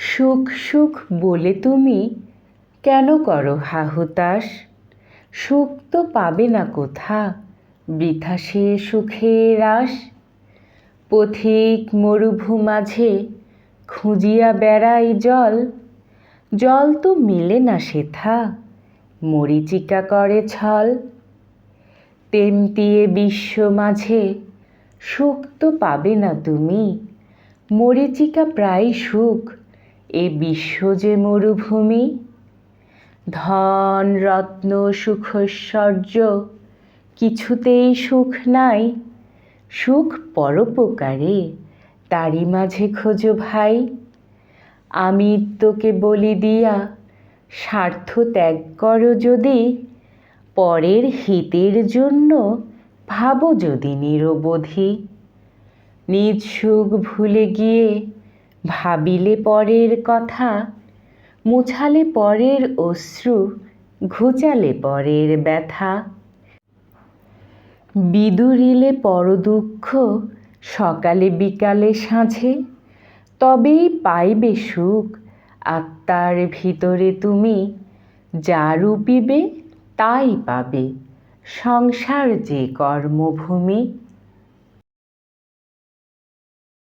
সুখ সুখ বলে তুমি কেন করো হাহুতাশ? সুখ তো পাবে না কোথা, বৃথা সে সুখের আশ। পথিক মরুভূ মাঝে খুঁজিয়া বেড়াই জল, জল তো মেলে না সেথা, মরীচিকা করে ছল। তেমতিয়ে বিশ্ব মাঝে সুখ তো পাবে না তুমি, মরীচিকা প্রায় সুখ, এ বিশ্ব যে মরুভূমি। ধন রত্ন সুখৈশ্বর্য কিছুতেই সুখ নাই, সুখ পরোপকারে তারই মাঝে খোঁজো ভাই। আমিত্বকে বলি দিয়া স্বার্থ ত্যাগ করো যদি, পরের হিতের জন্য ভাবো যদি নিরবধি। নিজ সুখ ভুলে গিয়ে ভাবিলে পরের কথা, মুছালে পরের অশ্রু, ঘুচালে পরের ব্যথা। বিদুরিলে পর দুঃখ সকালে বিকালে সাঁঝে, তবেই পাইবে সুখ আত্মার ভিতরে তুমি। যা রূপিবে তাই পাবে, সংসার যে কর্মভূমি।